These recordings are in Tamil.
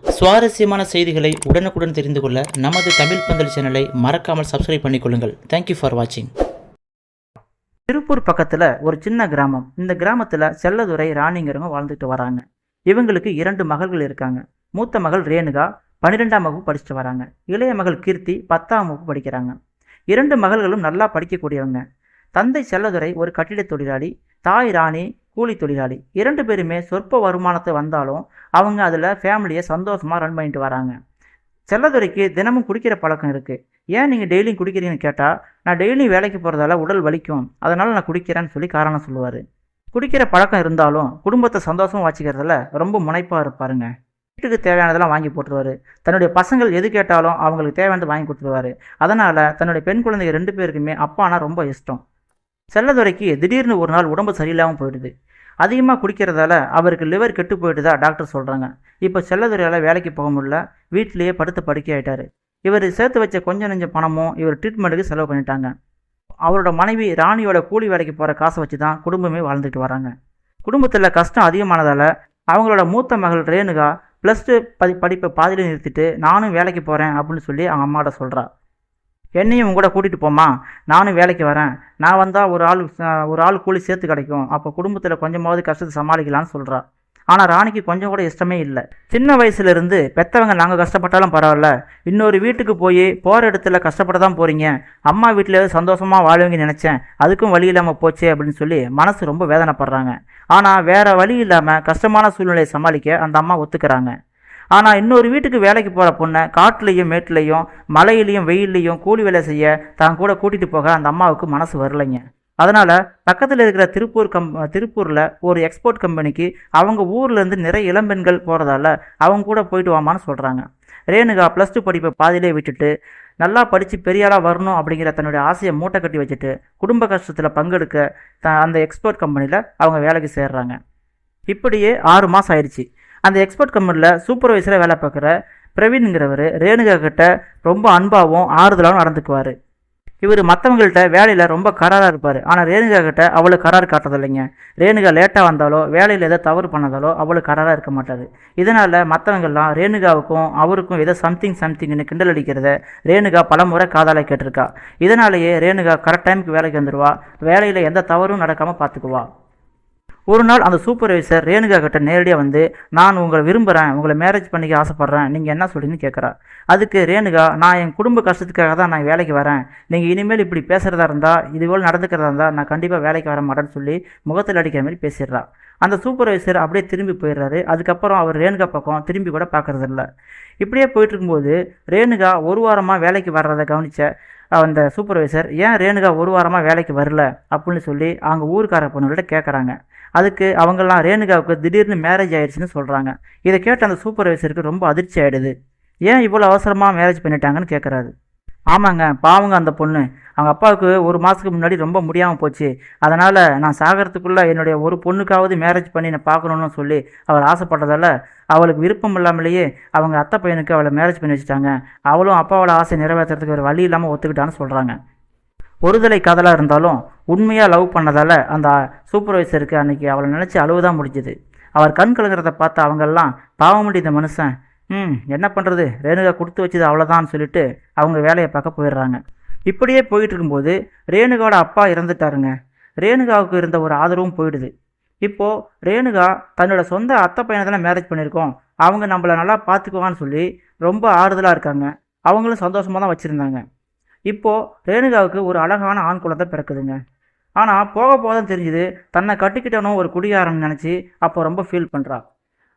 சுவாரஸ்யமான செய்திகளை உடனுக்குடன் தெரிந்து கொள்ள நமது தமிழ் பந்தல் சேனலை மறக்காமல் சப்ஸ்கிரைப் பண்ணிக்கொள்ளுங்கள். தேங்க்யூ ஃபார் வாட்சிங். திருப்பூர் பக்கத்தில் ஒரு சின்ன கிராமம். இந்த கிராமத்தில் செல்லதுரை, ராணிங்கிறவங்க வாழ்ந்துட்டு வராங்க. இவங்களுக்கு 2 மகள்கள் இருக்காங்க. மூத்த மகள் ரேணுகா 12ஆம் வகுப்பு படிச்சுட்டு வராங்க. இளைய மகள் கீர்த்தி 10ஆம் வகுப்பு படிக்கிறாங்க. 2 மகள்களும் நல்லா படிக்கக்கூடியவங்க. தந்தை செல்லதுரை ஒரு கட்டிட தொழிலாளி, தாய் ராணி கூலி தொழிலாளி. 2 பேருமே சொற்ப வருமானத்தை வந்தாலும் அவங்க அதில் ஃபேமிலியை சந்தோஷமாக ரன் பண்ணிட்டு வராங்க. செல்லதுரைக்கு தினமும் குடிக்கிற பழக்கம் இருக்குது. ஏன் நீங்கள் டெய்லியும் குடிக்கிறீங்கன்னு கேட்டால், நான் டெய்லியும் வேலைக்கு போகிறதால உடல் வலிக்கும், அதனால் நான் குடிக்கிறேன்னு சொல்லி காரணம் சொல்லுவார். குடிக்கிற பழக்கம் இருந்தாலும் குடும்பத்தை சந்தோஷமாக வச்சுக்கிறதுல ரொம்ப முனைப்பாக இருப்பாருங்க. வீட்டுக்கு தேவையானதெல்லாம் வாங்கி போட்டுருவார். தன்னுடைய பசங்கள் எது கேட்டாலும் அவங்களுக்கு தேவையானது வாங்கி கொடுத்துருவார். அதனால் தன்னுடைய பெண் குழந்தைங்க 2 பேருக்குமே அப்பானா ரொம்ப இஷ்டம். செல்லதுரைக்கு திடீர்னு ஒரு நாள் உடம்பு சரியில்லாமல் போயிடுது. அதிகமாக குடிக்கிறதால அவருக்கு லிவர் கெட்டு போயிட்டுதா டாக்டர் சொல்கிறாங்க. இப்போ செல்லதுரையால் வேலைக்கு போக முடியல, வீட்டிலேயே படுத்த படுக்கை ஆகிட்டார். இவர் சேர்த்து வச்ச கொஞ்சம் நெஞ்சம் பணமும் இவர் ட்ரீட்மெண்ட்டுக்கு செலவு பண்ணிட்டாங்க. அவரோட மனைவி ராணியோட கூலி வேலைக்கு போகிற காசை வச்சு தான் குடும்பமே வாழ்ந்துட்டு வராங்க. குடும்பத்தில் கஷ்டம் அதிகமானதால் அவங்களோட மூத்த மகள் ரேணுகா +2 படிப்பை பாதியில் நிறுத்திட்டு நானும் வேலைக்கு போகிறேன் அப்படின்னு சொல்லி அவங்க அம்மாட்ட சொல்கிறா. என்னையும் உங்க கூட கூட்டிகிட்டு போமா, நானும் வேலைக்கு வரேன், நான் வந்தால் ஒரு ஆள் கூலி சேர்த்து கிடைக்கும், அப்போ குடும்பத்தில் கொஞ்சமாவது கஷ்டத்தை சமாளிக்கலான்னு சொல்கிறா. ஆனால் ராணிக்கு கொஞ்சம் கூட இஷ்டமே இல்லை. சின்ன வயசுலேருந்து பெற்றவங்க நாங்கள் கஷ்டப்பட்டாலும் பரவாயில்ல, இன்னொரு வீட்டுக்கு போகிற இடத்துல கஷ்டப்பட தான் போகிறீங்க, அம்மா வீட்டில் சந்தோஷமாக வாழ்வீங்கன்னு நினச்சேன், அதுக்கும் வழி இல்லாமல் போச்சே அப்படின்னு சொல்லி மனசு ரொம்ப வேதனைப்படுறாங்க. ஆனால் வேறு வழி இல்லாமல் கஷ்டமான சூழ்நிலையை சமாளிக்க அந்த அம்மா ஒத்துக்கிறாங்க. ஆனால் இன்னொரு வீட்டுக்கு வேலைக்கு போகிற பொண்ணை காட்டுலையும் மேட்டுலையும் மலையிலையும் வெயில்லையும் கூலி வேலை செய்ய தான் கூட கூட்டிகிட்டு போக அந்த அம்மாவுக்கு மனசு வரலைங்க. அதனால் பக்கத்தில் இருக்கிற திருப்பூரில் ஒரு எக்ஸ்போர்ட் கம்பெனிக்கு அவங்க ஊர்லேருந்து நிறைய இளம்பெண்கள் போகிறதால அவங்க கூட போயிட்டு வாமான்னு சொல்கிறாங்க. ரேணுகா +2 படிப்பை பாதியிலே விட்டுட்டு நல்லா படித்து பெரியாளாக வரணும் அப்படிங்கிற தன்னுடைய ஆசையை மூட்டை கட்டி வச்சுட்டு குடும்ப கஷ்டத்தில் பங்கெடுக்க அந்த எக்ஸ்போர்ட் கம்பெனியில் அவங்க வேலைக்கு சேர்றாங்க. இப்படியே 6 மாதம் ஆயிடுச்சு. அந்த எக்ஸ்போர்ட் கம்பெனியில் சூப்பர்வைசராக வேலை பார்க்குற பிரவீன்கிறவர் ரேணுகா கிட்ட ரொம்ப அன்பாகவும் ஆறுதலாகவும் நடந்துக்குவார். இவர் மற்றவங்கள்ட்ட வேலையில் ரொம்ப கராராக இருப்பார். ஆனால் ரேணுகா கிட்ட அவளுக்கு கரார் காட்டுறதில்லைங்க. ரேணுகா லேட்டாக வந்தாலோ வேலையில் ஏதோ தவறு பண்ணதாலோ அவளுக்கு கராராக இருக்க மாட்டார். இதனால் மற்றவங்கள்லாம் ரேணுகாவுக்கும் அவருக்கும் ஏதோ சம்திங்னு கிண்டல் அடிக்கிறத ரேணுகா பலமுறை காதால் கேட்டிருக்கா. இதனாலேயே ரேணுகா கரெக்ட் டைமுக்கு வேலைக்கு வந்துடுவா, வேலையில் எந்த தவறும் நடக்காமல் பார்த்துக்குவா. ஒரு நாள் அந்த சூப்பர்வைசர் ரேணுகா கிட்ட நேரடியாக வந்து, நான் உங்களை விரும்புகிறேன், உங்களை மேரேஜ் பண்ணிக்க ஆசைப்பட்றேன், நீங்கள் என்ன சொல்கிறீங்கன்னு கேட்குறா. அதுக்கு ரேணுகா, நான் என் குடும்ப கஷ்டத்துக்காக தான் நான் வேலைக்கு வரேன், நீங்கள் இனிமேல் இப்படி பேசுகிறதா இருந்தால், இதுபோல் நடந்துக்கிறதா இருந்தால் நான் கண்டிப்பாக வேலைக்கு வர மாட்டேன்னு சொல்லி முகத்தில் அடிக்கிற மாதிரி பேசிடுறா. அந்த சூப்பர்வைசர் அப்படியே திரும்பி போயிடுறாரு. அதுக்கப்புறம் அவர் ரேணுகா பக்கம் திரும்பி கூட பார்க்குறதில்ல. இப்படியே போயிட்டு இருக்கும்போது ரேணுகா ஒரு வாரமாக வேலைக்கு வர்றதை கவனித்த அந்த சூப்பர்வைசர், ஏன் ரேணுகா ஒரு வாரமாக வேலைக்கு வரல அப்படின்னு சொல்லி அவங்க ஊருக்கார பொண்ணுகிட்ட கேட்குறாங்க. அதுக்கு அவங்கெல்லாம் ரேணுகாவுக்கு திடீர்னு மேரேஜ் ஆயிடுச்சுன்னு சொல்கிறாங்க. இதை கேட்ட அந்த சூப்பர்வைசருக்கு ரொம்ப அதிர்ச்சி ஆகிடுது. ஏன் இவ்வளோ அவசரமாக மேரேஜ் பண்ணிட்டாங்கன்னு கேட்குறாரு. ஆமாங்க, பாவங்க அந்த பொண்ணு, அவங்க அப்பாவுக்கு 1 மாதத்துக்கு முன்னாடி ரொம்ப முடியாமல் போச்சு, அதனால் நான் சாகிறதுக்குள்ளே என்னுடைய ஒரு பொண்ணுக்காவது மேரேஜ் பண்ணி நான் பார்க்கணுன்னு சொல்லி அவர் ஆசைப்பட்டதால் அவளுக்கு விருப்பம் இல்லாமலேயே அவங்க அத்தை பையனுக்கு அவளை மேரேஜ் பண்ணி வச்சுட்டாங்க. அவளும் அப்பாவோட ஆசை நிறைவேற்றுறதுக்கு ஒரு வழி இல்லாமல் ஒத்துக்கிட்டான்னு சொல்கிறாங்க. ஒருதலை காதலாக இருந்தாலும் உண்மையாக லவ் பண்ணதால் அந்த சூப்பர்வைசருக்கு அன்றைக்கி அவளை நினச்சி அழுவுதான் முடிஞ்சுது. அவர் கண் கலங்குறத பார்த்து அவங்கெல்லாம் பாவம் முடிந்த மனுஷன், என்ன பண்ணுறது, ரேணுகா கொடுத்து வச்சது அவ்வளோதான்னு சொல்லிட்டு அவங்க வேலையை பார்க்க போயிடுறாங்க. இப்படியே போயிட்டு இருக்கும்போது ரேணுகாவோட அப்பா இறந்துட்டாருங்க. ரேணுகாவுக்கு இருந்த ஒரு ஆதரவும் போயிடுது. இப்போது ரேணுகா தன்னோட சொந்த அத்தை பையனை தானே மேரேஜ் பண்ணியிருக்கோம், அவங்க நம்மளை நல்லா பார்த்துக்குவான்னு சொல்லி ரொம்ப ஆறுதலாக இருக்காங்க. அவங்களும் சந்தோஷமாக தான் வச்சுருந்தாங்க. இப்போது ரேணுகாவுக்கு ஒரு அழகான ஆண் குழந்தை பிறக்குதுங்க. ஆனால் போக தான் தெரிஞ்சுது, தன்னை கட்டிக்கிட்டனும் ஒரு குடிகாரன்னு நினச்சி அப்போ ரொம்ப ஃபீல் பண்ணுறா.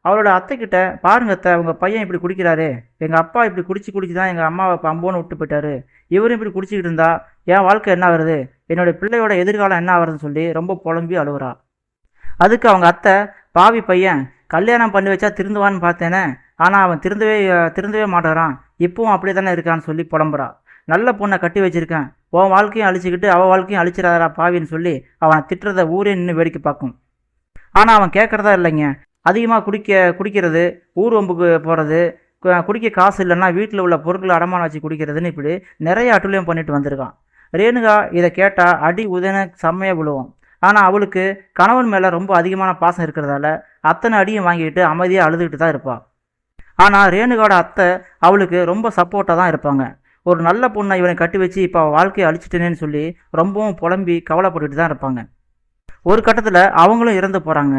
அவளோட அத்தைக்கிட்ட, பாருங்க அத்தை, உங்கள் பையன் இப்படி குடிக்கிறாரு, எங்கள் அப்பா இப்படி குடிச்சு தான் எங்கள் அம்மாவை பம்போன்னு விட்டு போயிட்டாரு, இவரும் இப்படி குடிச்சிக்கிட்டு இருந்தா என் வாழ்க்கை என்ன வருது, என்னுடைய பிள்ளையோட எதிர்காலம் என்ன வருதுன்னு சொல்லி ரொம்ப புலம்பி அழுகுறா. அதுக்கு அவங்க அத்தை, பாவி பையன், கல்யாணம் பண்ணி வச்சா திருந்துவான்னு பார்த்தேனே, ஆனால் அவன் திருந்தவே மாட்டாரான், இப்பவும் அப்படியே தானே இருக்கான்னு சொல்லி புலம்புறா. நல்ல பொண்ணை கட்டி வச்சிருக்கேன், உன் வாழ்க்கையும் அழிச்சிக்கிட்டு அவள் வாழ்க்கையும் அழிச்சிடாதா பாவின்னு சொல்லி அவனை திட்டுறத ஊரே நின்று வேடிக்கை பார்க்கும். ஆனால் அவன் கேட்குறதா இல்லைங்க. அதிகமாக குடிக்கிறது, ஊர் வம்புக்கு போகிறது, குடிக்க காசு இல்லைன்னா வீட்டில் உள்ள பொருட்களை அடமானம் வச்சு குடிக்கிறதுன்னு இப்படி நிறைய அட்டுழியம் பண்ணிட்டு வந்திருக்கான். ரேணுகா இதை கேட்டால் அடி உதன செம்மையாக விழுவோம். ஆனால் அவளுக்கு கணவன் மேலே ரொம்ப அதிகமான பாசம் இருக்கிறதால அத்தனை அடியும் வாங்கிட்டு அமைதியாக அழுதுகிட்டு தான் இருப்பாள். ஆனால் ரேணுகாவோட அத்தை அவளுக்கு ரொம்ப சப்போர்ட்டாக தான் இருப்பாங்க. ஒரு நல்ல பொண்ணை இவனை கட்டி வச்சு இப்போ வாழ்க்கையை அழிச்சிட்டேனேன்னு சொல்லி ரொம்பவும் புலம்பி கவலைப்பட்டுட்டு தான் இருப்பாங்க. ஒரு கட்டத்தில் அவங்களும் இறந்து போகிறாங்க.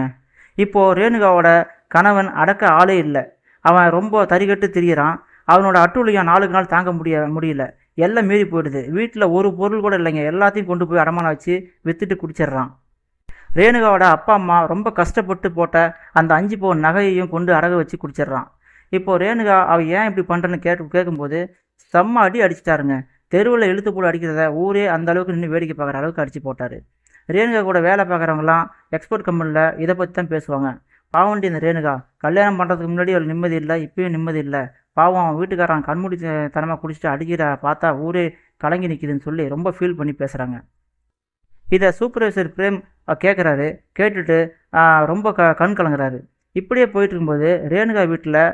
இப்போது ரேணுகாவோட கணவன் அடக்க ஆளே இல்லை. அவன் ரொம்ப தறிகட்டு திரியிறான். அவனோட அட்டூழியம் நாளுக்கு நாள் தாங்க முடியல. எல்லாம் மீறி போயிடுது. வீட்டில் ஒரு பொருள் கூட இல்லைங்க. எல்லாத்தையும் கொண்டு போய் அடமானம் வச்சு விற்றுட்டு குடிச்சிட்றான். ரேணுகாவோட அப்பா அம்மா ரொம்ப கஷ்டப்பட்டு போட்ட அந்த 5 பவுன் நகையையும் கொண்டு அடகு வச்சு குடிச்சிட்றான். இப்போது ரேணுகா அவள் ஏன் இப்படி பண்ணுறேன்னு கேட்கும்போது செம்ம அடி அடிச்சிட்டாருங்க. தெருவில் இழுத்து போட்டு அடிக்கிறத ஊரே அந்த அளவுக்கு நின்று வேடிக்கை பார்க்குற அளவுக்கு அடித்து போட்டார். ரேணுகா கூட வேலை பார்க்குறவங்களாம் எக்ஸ்போர்ட் கம்பெனியில் இதை பற்றி தான் பேசுவாங்க. பாவண்டி இந்த ரேணுகா கல்யாணம் பண்ணுறதுக்கு முன்னாடி அவள் நிம்மதி இல்லை, இப்பயும் நிம்மதி இல்லை. பாவம் அவன் வீட்டுக்காரன் கண்மூடி தனமாக குடிச்சிட்டு அடிக்கிற பார்த்தா ஊரே கலங்கி நிற்கிதுன்னு சொல்லி ரொம்ப ஃபீல் பண்ணி பேசுகிறாங்க. இதை சூப்பர்வைசர் பிரேம் கேட்குறாரு. கேட்டுட்டு ரொம்ப கண் கலங்குறாரு. இப்படியே போயிட்டு இருக்கும்போது ரேணுகா வீட்டில்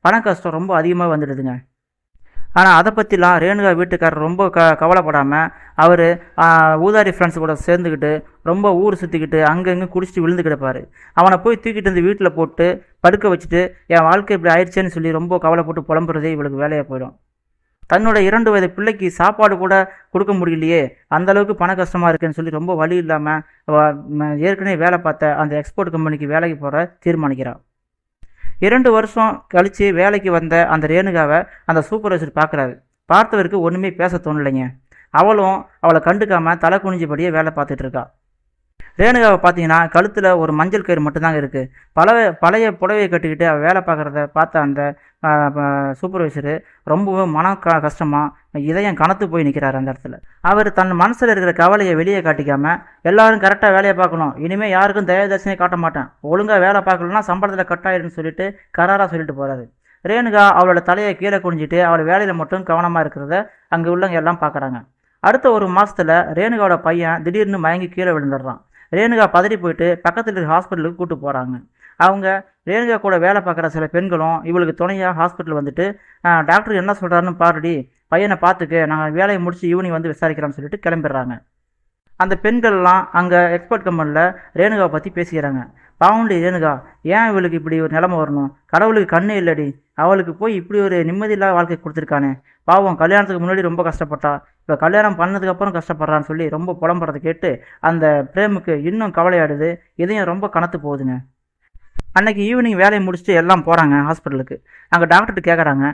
பண கஷ்டம் ரொம்ப அதிகமாக வந்துடுதுங்க. ஆனால் அதை பற்றிலாம் ரேணுகா வீட்டுக்காரர் ரொம்ப கவலைப்படாமல் அவர் ஊதாரி ஃப்ரெண்ட்ஸ் கூட சேர்ந்துக்கிட்டு ரொம்ப ஊர் சுற்றிக்கிட்டு அங்கங்கே குடிச்சிட்டு விழுந்து கிடப்பார். அவனை போய் தூக்கிட்டு வந்து வீட்டில் போட்டு படுக்க வச்சுட்டு என் வாழ்க்கை இப்படி ஆயிடுச்சேன்னு சொல்லி ரொம்ப கவலைப்பட்டு புலம்புறதே இவளுக்கு வேலையாக போயிடும். தன்னோட 2 வயது பிள்ளைக்கு சாப்பாடு கூட கொடுக்க முடியலையே, அந்தளவுக்கு பண கஷ்டமாக இருக்குன்னு சொல்லி ரொம்ப வழி இல்லாமல் ஏற்கனவே வேலை பார்த்த அந்த எக்ஸ்போர்ட் கம்பெனிக்கு வேலைக்கு போகிற தீர்மானிக்கிறாள். 2 வருஷம் கழித்து வேலைக்கு வந்த அந்த ரேணுகாவை அந்த சூப்பர்வைசர் பார்க்குறாரு. பார்த்தவருக்கு ஒன்றுமே பேச தோணலைங்க. அவளும் அவளை கண்டுக்காமல் தலை குனிஞ்சபடியே வேலை பார்த்துட்ருக்கா. ரேணுகாவை பார்த்தீங்கன்னா கழுத்தில் ஒரு மஞ்சள் கயிறு மட்டும்தாங்க இருக்குது. பழைய புடவையை கட்டிக்கிட்டு அவள் வேலை பார்க்குறத பார்த்த அந்த சூப்பர்வைசரு ரொம்பவும் கஷ்டமாக இதயம் கனத்து போய் நிற்கிறார் அந்த இடத்துல. அவர் தன் மனசில் இருக்கிற கவலையை வெளியே காட்டிக்காமல் எல்லாரும் கரெக்டாக வேலையை பார்க்கணும், இனிமேல் யாருக்கும் தயவுதர்சனையை காட்ட மாட்டேன், ஒழுங்காக வேலை பார்க்கலன்னா சம்பளத்தில் கட் ஆயிடுன்னு சொல்லிட்டு கராராக சொல்லிட்டு போகிறாரு. ரேணுகா அவளோட தலையை கீழே குனிஞ்சிட்டு அவள் வேலையில் மட்டும் கவனமாக இருக்கிறத அங்கே உள்ளவங்க எல்லாம் பார்க்குறாங்க. அடுத்த 1 மாதத்தில் ரேணுகாவோட பையன் திடீர்னு மயங்கி கீழே விழுந்துடுறான். ரேணுகா பதறி போயிட்டு பக்கத்தில் இருக்கிற ஹாஸ்பிட்டலுக்கு கூப்பிட்டு போகிறாங்க. அவங்க ரேணுகா கூட வேலை பார்க்குற சில பெண்களும் இவளுக்கு துணையாக ஹாஸ்பிட்டல் வந்துட்டு டாக்டர் என்ன சொல்கிறாருன்னு பாருடி, பையனை பார்த்துக்க, நாங்கள் வேலையை முடிச்சு ஈவினிங் வந்து விசாரிக்கிறோம்னு சொல்லிட்டு கிளம்பிடுறாங்க. அந்த பெண்கள்லாம் அங்கே எக்ஸ்போர்ட் கம்பெனியில் ரேணுகாவை பற்றி பேசிக்கிறாங்க. பாவண்டி ரேணுகா, ஏன் இவளுக்கு இப்படி ஒரு நிலைமை வரணும், கடவுளுக்கு கண்ணே இல்லடி, அவளுக்கு போய் இப்படி ஒரு நிம்மதியில்லாத வாழ்க்கை கொடுத்துருக்கானே, பாவம் கல்யாணத்துக்கு முன்னாடி ரொம்ப கஷ்டப்பட்டா, இப்போ கல்யாணம் பண்ணதுக்கப்புறம் கஷ்டப்படுறான்னு சொல்லி ரொம்ப புலம்புறதை கேட்டு அந்த பிரேமுக்கு இன்னும் கவலையாடுது. இதையும் ரொம்ப கனத்து போகுதுங்க. அன்னைக்கு ஈவினிங் வேலையை முடிச்சுட்டு எல்லாம் போகிறாங்க ஹாஸ்பிட்டலுக்கு. அங்கே டாக்டர்கிட்ட கேட்குறாங்க.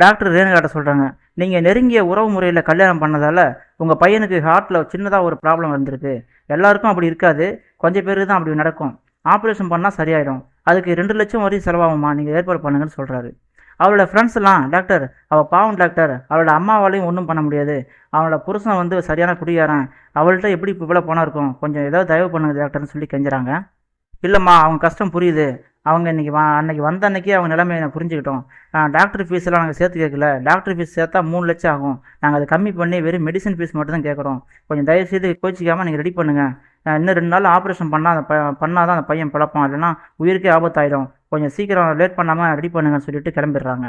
டாக்டர் ரேணுகாட்ட சொல்கிறாங்க, நீங்கள் நெருங்கிய உறவு முறையில் கல்யாணம் பண்ணதால் உங்கள் பையனுக்கு ஹார்ட்டில் சின்னதாக ஒரு ப்ராப்ளம் வந்திருக்கு. எல்லாருக்கும் அப்படி இருக்காது, கொஞ்சம் பேருக்கு தான் அப்படி நடக்கும். ஆப்ரேஷன் பண்ணால் சரியாயிடும், அதுக்கு 2 லட்சம் வரையும் செலவாகுமா, நீங்கள் ஏற்பாடு பண்ணுங்கன்னு சொல்கிறாரு. அவளோட ஃப்ரெண்ட்ஸ் எல்லாம், டாக்டர் அவள் பாவம் டாக்டர், அவளோட அம்மாவாலையும் ஒன்றும் பண்ண முடியாது, அவளோட புருஷன் சரியான குடியாரன், அவள்கிட்ட எப்படி இப்போ இவ்வளோ பணம் இருக்கும், கொஞ்சம் ஏதாவது தயவு பண்ணுங்க டாக்டர்னு சொல்லி கெஞ்சுறாங்க. இல்லைம்மா, அவங்க கஷ்டம் புரியுது, அவங்க அன்னைக்கு வந்த அன்னைக்கே அவங்க நிலைமையை நான் புரிஞ்சுக்கிட்டோம். டாக்டர் ஃபீஸ் எல்லாம் நாங்கள் சேர்த்து கேட்கல, டாக்டர் ஃபீஸ் சேர்த்தா 3 லட்சம் ஆகும், நாங்கள் அதை கம்மி பண்ணி வெறும் மெடிசன் ஃபீஸ் மட்டும் தான் கேட்குறோம், கொஞ்சம் தயவுசெய்து கோச்சிக்காமல் நீங்கள் ரெடி பண்ணுங்கள், இன்னும் 2 நாள் ஆப்ரேஷன் பண்ணால் தான் அந்த பையன் பிழப்பான், இல்லைன்னா உயிருக்கே ஆபத்தாயிடும், கொஞ்சம் சீக்கிரம் லேட் பண்ணாமல் ரெடி பண்ணுங்கன்னு சொல்லிட்டு கிளம்பிடுறாங்க.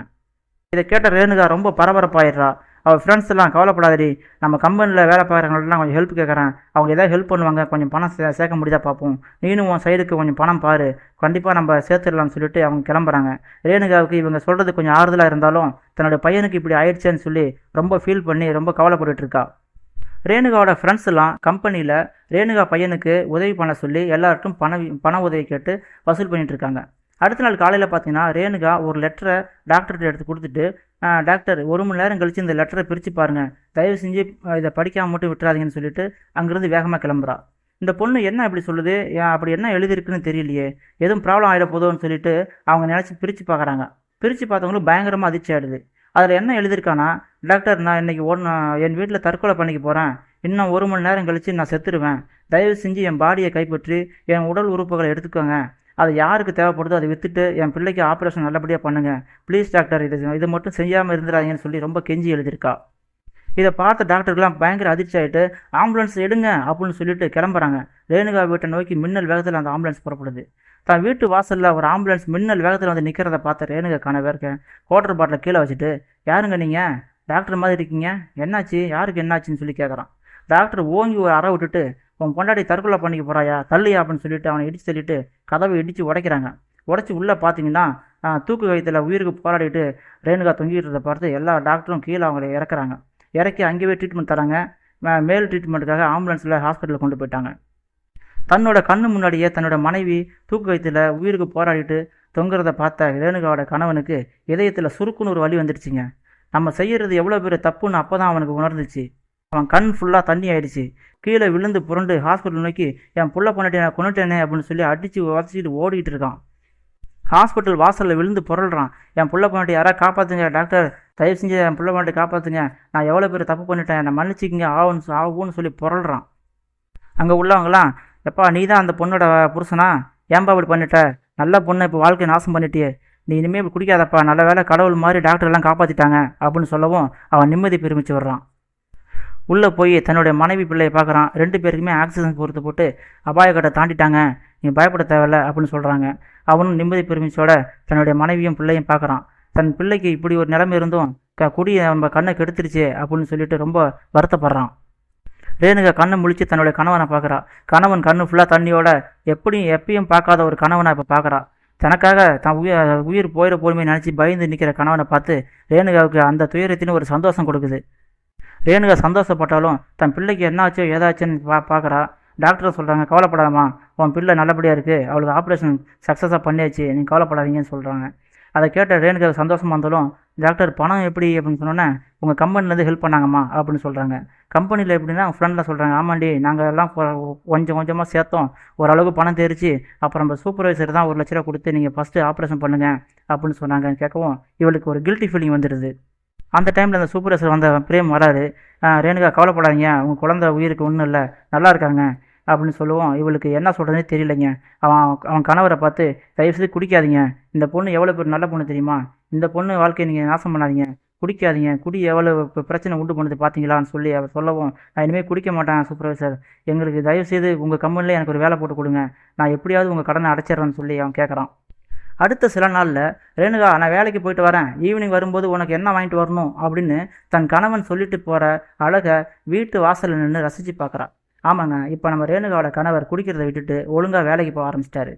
இதை கேட்ட ரேணுகா ரொம்ப பரபரப்பாயிடுறா. அவள் ஃப்ரெண்ட்ஸ் எல்லாம், கவலைப்படாதடி, நம்ம கம்பெனியில் வேலை பார்க்குறவங்கள்லாம் கொஞ்சம் ஹெல்ப் கேட்குறேன், அவங்க ஏதாவது ஹெல்ப் பண்ணுவாங்க, கொஞ்சம் பணம் சேர்க்க முடியுதா பார்ப்போம், நீனும் உன் சைடுக்கு கொஞ்சம் பணம் பாரு, கண்டிப்பாக நம்ம சேர்த்துடலாம்னு சொல்லிட்டு அவங்க கிளம்புறாங்க. ரேணுகாவுக்கு இவங்க சொல்கிறது கொஞ்சம் ஆறுதலாக இருந்தாலும் தன்னோட பையனுக்கு இப்படி ஆயிடுச்சேன்னு சொல்லி ரொம்ப ஃபீல் பண்ணி ரொம்ப கவலைப்பட்டுட்டு இருக்கா. ரேணுகாவோட ஃப்ரெண்ட்ஸ் எல்லாம் கம்பெனியில் ரேணுகா பையனுக்கு உதவி பண்ண சொல்லி எல்லார்ட்டும் பண உதவி கேட்டு வசூல் பண்ணிட்டு இருக்காங்க. அடுத்த நாள் காலையில் பார்த்தீங்கன்னா ரேணுகா ஒரு லெட்டரை டாக்டர்கிட்ட எடுத்து கொடுத்துட்டு, டாக்டர் 1 மணி நேரம் கழித்து இந்த லெட்டரை பிரித்து பாருங்கள், தயவு செஞ்சு இதை படிக்காமல் மட்டும் விட்டுறாதீங்கன்னு சொல்லிட்டு அங்கேருந்து வேகமாக கிளம்புறா. இந்த பொண்ணு என்ன இப்படி சொல்லுது, அப்படி என்ன எழுதியிருக்குன்னு தெரியலையே, எதுவும் ப்ராப்ளம் ஆகிட போதோன்னு சொல்லிட்டு அவங்க நினச்சி பிரித்து பார்க்குறாங்க. பிரித்து பார்த்தவங்களுக்கு பயங்கரமாக அதிர்ச்சி ஆகிடுது. அதில் என்ன எழுதியிருக்கானா, டாக்டர் நான் இன்றைக்கி என் வீட்டில் தற்கொலை பண்ணிக்க போகிறேன், இன்னும் 1 மணி நேரம் கழித்து நான் செத்துருவேன், தயவு செஞ்சு என் பாடியை கைப்பற்றி என் உடல் உறுப்புகளை எடுத்துக்கோங்க, அது யாருக்கு தேவைப்படுதோ அதை விற்றுட்டு என் பிள்ளைக்கு ஆப்ரேஷன் நல்லபடியாக பண்ணுங்கள், ப்ளீஸ் டாக்டர், இது மட்டும் செய்யாமல் இருந்துடாதீங்கன்னு சொல்லி ரொம்ப கெஞ்சி எழுதியிருக்கா. இதை பார்த்த டாக்டருக்கெல்லாம் பயங்கர அதிர்ச்சி ஆகிட்டு ஆம்புலன்ஸ் எடுங்க அப்படின்னு சொல்லிட்டு கிளம்புறாங்க. ரேணுகா வீட்டை நோக்கி மின்னல் வேகத்தில் அந்த ஆம்புலன்ஸ் புறப்படுது. தான் வீட்டு வாசலில் ஒரு ஆம்புலன்ஸ் மின்னல் வேகத்தில் வந்து நிற்கிறத பார்த்த ரேணுகா கணவருக்கு குவார்டர் பாட்டில் கீழே வச்சுட்டு, யாருங்க நீங்கள், டாக்டர் மாதிரி இருக்கீங்க, என்னாச்சு, யாருக்கு என்னாச்சுன்னு சொல்லி கேட்குறான். டாக்டர் ஓங்கி ஒரு அறை விட்டுட்டு, உன் பொண்டாடி தற்கொலை பண்ணிக்க போகிறாயா, தள்ளியா அப்படின்னு சொல்லிட்டு அவனை இடித்து தள்ளிட்டு கதவை இடித்து உடைக்கிறாங்க. உடச்சி உள்ளே பார்த்தீங்கன்னா தூக்கு கயித்துல உயிருக்கு போராடிட்டு ரேணுகா தொங்கிட்டு பார்த்து எல்லா டாக்டரும் கீழே அவங்கள இறக்குறாங்க. இறக்கி அங்கேயே ட்ரீட்மெண்ட் தராங்க. மேல் ட்ரீட்மெண்ட்டுக்காக ஆம்புலன்ஸில் ஹாஸ்பிட்டலில் கொண்டு போயிட்டாங்க. தன்னோட கண்ணு முன்னாடியே தன்னோட மனைவி தூக்கு கயித்துல உயிருக்கு போராடிட்டு தொங்குறத பார்த்த ரேணுகாவோட கணவனுக்கு இதயத்தில் சுருக்குன்னு ஒரு வலி வந்துடுச்சுங்க. நம்ம செய்கிறது எவ்வளோ பெரிய தப்புன்னு அப்போ தான் அவனுக்கு உணர்ந்துச்சு. அவன் கண் ஃபுல்லாக தண்ணி ஆயிடுச்சு. கீழே விழுந்து புரண்டு ஹாஸ்பிட்டல் நோக்கி என் புள்ள பொண்ணாட்டி நான் கொண்டுட்டேனே அப்படின்னு சொல்லி அடித்து உதச்சிட்டு ஓடிட்டு இருக்கான். ஹாஸ்பிட்டல் வாசலில் விழுந்து புரள்றான். என் புள்ள பொண்ணாட்டி யாராவது காப்பாற்றுங்க டாக்டர், தயவு செஞ்சு என் புள்ள பொண்ணாட்டி காப்பாற்றுங்க, நான் எவ்வளோ பெரிய தப்பு பண்ணிட்டேன், நான் மன்னிச்சிக்கிங்க ஆகுன்னு சொல்லி புரள்றான். அங்கே உள்ளவங்களாம், எப்பா நீ தான் அந்த பொண்ணோட புருஷனா, ஏன்பா இப்படி பண்ணிட்ட, நல்ல பொண்ணை இப்போ வாழ்க்கையை நாசம் பண்ணிட்டியே, நீ இனிமேல் இப்படி குடிக்காதப்பா, நல்ல வேலை கடவுள் மாதிரி டாக்டர்லாம் காப்பாற்றிட்டாங்க அப்படின்னு சொல்லவும் அவன் நிம்மதி பெருமிச்சு வர்றான். உள்ளே போய் தன்னுடைய மனைவி பிள்ளையை பார்க்குறான். 2 பேருக்குமே ஆக்சிஜன் பொறுத்து போட்டு அபாயக்கட்டை தாண்டிட்டாங்க, நீ பயப்பட தேவையில்ல அப்படின்னு சொல்கிறாங்க. அவனும் நிம்மதி பெருமிச்சோட தன்னுடைய மனைவியும் பிள்ளையும் பார்க்குறான். தன் பிள்ளைக்கு இப்படி ஒரு நிலைமை இருந்தும் குடி நம்ம கண்ணை கெடுத்துருச்சு அப்படின்னு சொல்லிட்டு ரொம்ப வருத்தப்படுறான். ரேணுகா கண்ணை முழிச்சு தன்னுடைய கணவனை பார்க்குறா. கணவன் கண்ணு ஃபுல்லாக தண்ணியோட எப்பயும் பார்க்காத ஒரு கணவனை இப்போ பார்க்குறா. தனக்காக தான் உயிர் போயிட போலுமே நினச்சி பயந்து நிற்கிற கணவனை பார்த்து ரேணுகாவுக்கு அந்த துயரத்தின்னு ஒரு சந்தோஷம் கொடுக்குது. ரேணுகா சந்தோஷப்பட்டாலும் தன் பிள்ளைக்கு என்னாச்சோ ஏதாச்சுன்னு பார்க்குறா. டாக்டர் சொல்கிறாங்க, கவலைப்படாதம்மா, உன் பிள்ளை நல்லபடியாக இருக்குது, அவளுக்கு ஆப்ரேஷன் சக்ஸஸாக பண்ணியாச்சு, நீங்கள் கவலைப்படாதீங்கன்னு சொல்கிறாங்க. அதை கேட்ட ரேணுகா சந்தோஷமாக இருந்தாலும், டாக்டர் பணம் எப்படி அப்படின்னு சொன்னோன்னே, உங்கள் கம்பெனிலேருந்து ஹெல்ப் பண்ணாங்கம்மா அப்படின்னு சொல்கிறாங்க. கம்பெனியில் எப்படின்னா ஃப்ரெண்டில் சொல்கிறாங்க, ஆமாண்டி நாங்கள் எல்லாம் கொஞ்சம் கொஞ்சமாக சேர்த்தோம், ஓரளவுக்கு பணம் தேரிச்சு, அப்புறம் நம்ம சூப்பர்வைசர் தான் 1 லட்ச ரூபா கொடுத்து நீங்கள் ஃபஸ்ட்டு ஆப்ரேஷன் பண்ணுங்கள் அப்படின்னு சொன்னாங்க. கேட்கவும் இவளுக்கு ஒரு கில்ட்டி ஃபீலிங் வந்துடுது. அந்த டைமில் அந்த சூப்பர்வைசர் வந்த பிரேம் வராரு. ரேணுகா கவலைப்படாதீங்க, உங்கள் குழந்தை உயிருக்கு ஒன்றும் இல்லை, நல்லா இருக்காங்க அப்படின்னு சொல்லுவோம். இவளுக்கு என்ன சொல்கிறதுனே தெரியலைங்க. அவன் கணவரை பார்த்து, தயவுசெய்து குடிக்காதீங்க, இந்த பொண்ணு எவ்வளோ பேர் நல்ல பொண்ணு தெரியுமா, இந்த பொண்ணு வாழ்க்கையை நீங்கள் நாசம் பண்ணாதீங்க, குடிக்காதீங்க, குடி எவ்வளோ பிரச்சனை உண்டு பண்ணுது பார்த்தீங்களான்னு சொல்லி அவர் சொல்லவும், நான் இனிமேல் குடிக்க மாட்டேன் சூப்பர்வைசர், எங்களுக்கு தயவுசெய்து உங்கள் கம்பெனியில் எனக்கு ஒரு வேலை போட்டு கொடுங்க, நான் எப்படியாவது உங்கள் கடனை அடைச்சிட்றேன்னு சொல்லி அவன் கேட்குறான். அடுத்த சில நாளில் ரேணுகா, நான் வேலைக்கு போயிட்டு வரேன், ஈவினிங் வரும்போது உனக்கு என்ன வாங்கிட்டு வரணும் அப்படின்னு தன் கணவன் சொல்லிட்டு போகிற அழகை வீட்டு வாசலில் நின்று ரசித்து பார்க்குறா. ஆமாங்க, இப்போ நம்ம ரேணுகாவோட கணவர் குடிக்கிறத விட்டுட்டு ஒழுங்காக வேலைக்கு போக ஆரம்பிச்சிட்டாரு.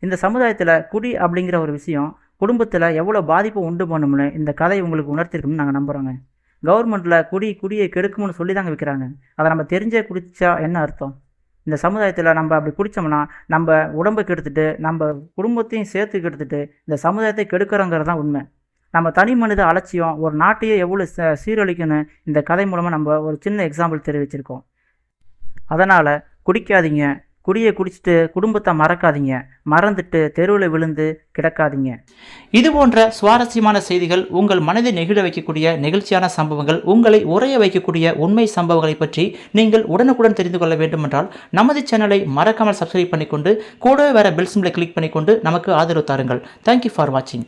இந்த சமுதாயத்தில் குடி அப்படிங்கிற ஒரு விஷயம் குடும்பத்தில் எவ்வளோ பாதிப்பு உண்டு பண்ணும்னு இந்த கதை உங்களுக்கு உணர்த்திருக்குன்னு நாங்கள் நம்புகிறோங்க. கவர்மெண்ட்டில் குடியை கெடுக்கும்னு சொல்லி தாங்க விற்கிறாங்க. அதை நம்ம தெரிஞ்சே குடித்தா என்ன அர்த்தம்? இந்த சமுதாயத்தில் நம்ம அப்படி குடித்தோம்னா நம்ம உடம்பை கெடுத்துட்டு நம்ம குடும்பத்தையும் சேர்த்து கெடுத்துட்டு இந்த சமுதாயத்தை கெடுக்கிறோங்கிறது தான் உண்மை. நம்ம தனி மனித அலட்சியம் ஒரு நாட்டையே எவ்வளோ சீரழிக்குன்னு இந்த கதை மூலமாக நம்ம ஒரு சின்ன எக்ஸாம்பிள் தெரிவிச்சிருக்கோம். அதனால் குடிக்காதீங்க, குடியை குடிச்சிட்டு குடும்பத்தை மறக்காதீங்க, மறந்துட்டு தெருவில் விழுந்து கிடக்காதீங்க. இது போன்ற சுவாரஸ்யமான செய்திகள், உங்கள் மனதை நெகிழ வைக்கக்கூடிய நெகிழ்ச்சியான சம்பவங்கள், உங்களை உறைய வைக்கக்கூடிய உண்மை சம்பவங்களை பற்றி நீங்கள் உடனுக்குடன் தெரிந்து கொள்ள வேண்டுமென்றால் நமது சேனலை மறக்காமல் சப்ஸ்கிரைப் பண்ணிக்கொண்டு கூடவே வர பெல் சிம்பலை கிளிக் பண்ணிக்கொண்டு நமக்கு ஆதரவு தாருங்கள். தேங்க்யூ ஃபார் வாட்சிங்.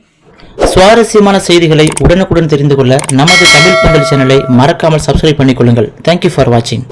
சுவாரஸ்யமான செய்திகளை உடனுக்குடன் தெரிந்து கொள்ள நமது தமிழ் பந்தல் சேனலை மறக்காமல் சப்ஸ்கிரைப் பண்ணிக்கொள்ளுங்கள். தேங்க்யூ ஃபார் வாட்சிங்.